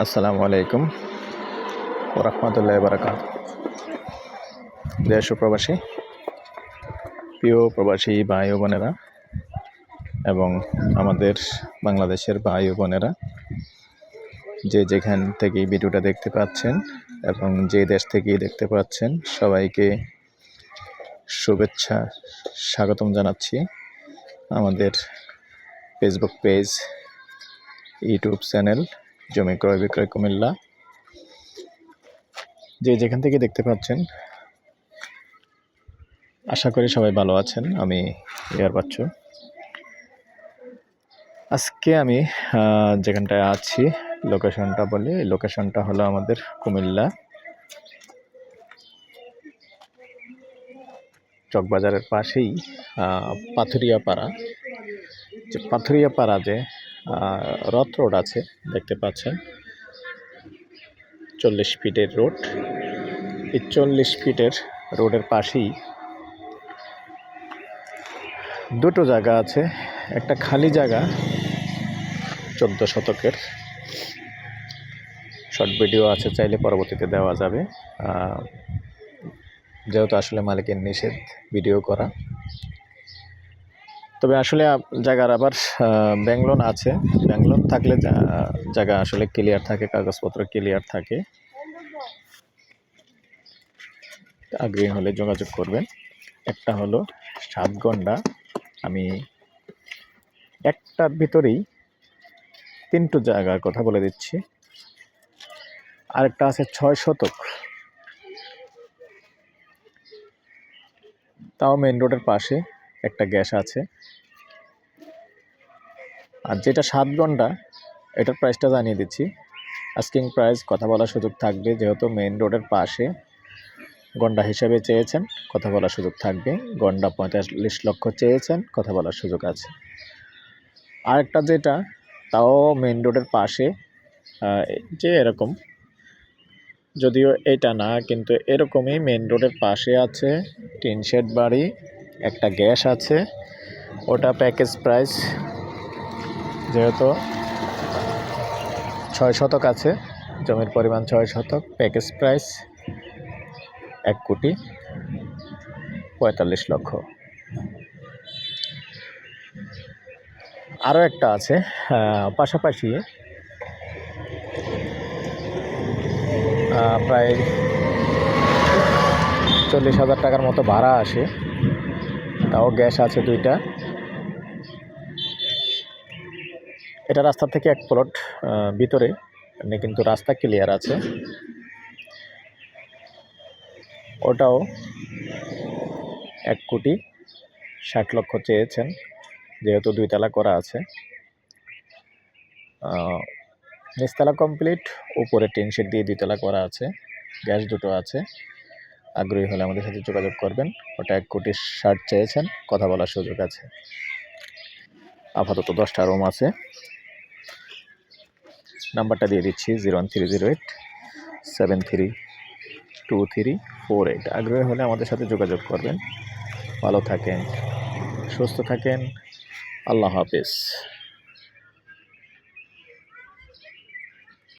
আসসালামু আলাইকুম ওরহমতুল্লাহ বারাকাত। দেশ ও প্রবাসী, প্রিয় প্রবাসী ভাই ও বোনেরা এবং আমাদের বাংলাদেশের ভাই ও বোনেরা, যে যেখান থেকে ভিডিওটা দেখতে পাচ্ছেন এবং যে দেশ থেকেই দেখতে পাচ্ছেন, সবাইকে শুভেচ্ছা স্বাগতম জানাচ্ছি। আমাদের ফেসবুক পেজ, ইউটিউব চ্যানেল জমি ক্রয় বিক্রয় কুমিল্লা, যে যেখান থেকে দেখতে পাচ্ছেন, আশা করি সবাই ভালো আছেন। আমি ইয়ার বাচ্চু। আজকে আমি যেখানটায় আছি, লোকেশনটা বলি। লোকেশনটা হলো আমাদের কুমিল্লা চকবাজারের পাশেই পাথুরিয়াপাড়া। যে পাথুরিয়াপাড়া যে রথ রোড আছে দেখতে পাচ্ছেন, 40 ফিটের রোড। এই 40 ফিটের রোডের পাশেই দুটো জায়গা আছে। একটা খালি জায়গা 14 শতকের, শর্ট ভিডিও আছে, চাইলে পরবর্তীতে দেওয়া যাবে, যেহেতু আসলে মালিকের নিষেধ ভিডিও করা। তবে আসলে জায়গার আবার ব্যাংলোন আছে। ব্যাংলোন থাকলে জায়গা আসলে ক্লিয়ার থাকে, কাগজপত্র ক্লিয়ার থাকে। আগ্রহী হলে যোগাযোগ করবেন। একটা হলো 7 গন্ডা, আমি একটার ভিতরেই 3টো জায়গার কথা বলে দিচ্ছি। আরেকটা আছে 6 শতক, তাও মেন রোডের পাশে, একটা গ্যাস আছে। আর যেটা 7 গন্ডা, এটার প্রাইসটা জানিয়ে দিচ্ছি। আস্কিং প্রাইস, কথা বলার সুযোগ থাকবে, যেহেতু মেন রোডের পাশে। গন্ডা হিসাবে চেয়েছেন, কথা বলার সুযোগ থাকবে। গন্ডা 45 লক্ষ চেয়েছেন, কথা বলার সুযোগ আছে। আরেকটা যেটা, তাও মেন রোডের পাশে, যে এরকম, যদিও এটা না, কিন্তু এরকমই মেন রোডের পাশে আছে, টিন শেড বাড়ি, একটা গ্যাস আছে। ওটা প্যাকেজ প্রাইস, যেহেতু 6 শতক আছে, জমির পরিমাণ 6 শতক, প্যাকেজ প্রাইস 1,45 লক্ষ। আরও একটা আছে পাশাপাশি, প্রায় 40,000 টাকার মতো ভাড়া আসে, তাও গ্যাস আছে 2টা। এটা রাস্তা থেকে 1 প্লট ভিতরে, কিন্তু রাস্তা ক্লিয়ার আছে। ওটাও 1,60 লক্ষ চেয়েছেন, যেহেতু 2 তলা করা আছে। নিচতলা কমপ্লিট, উপরে টিন শেড দিয়ে 2 তলা করা আছে, গ্যাস 2টো আছে। আগ্রহী হলে আমাদের সাথে যোগাযোগ করবেন। ওটা 1,60 চেয়েছেন, কথা বলার সুযোগ আছে। আপাতত 10টা রুম আছে। নাম্বারটা দিয়ে দিচ্ছি 01308732348। আগ্রহী হলে আমাদের সাথে যোগাযোগ করবেন। ভালো থাকেন, সুস্থ থাকেন। আল্লাহ হাফেজ।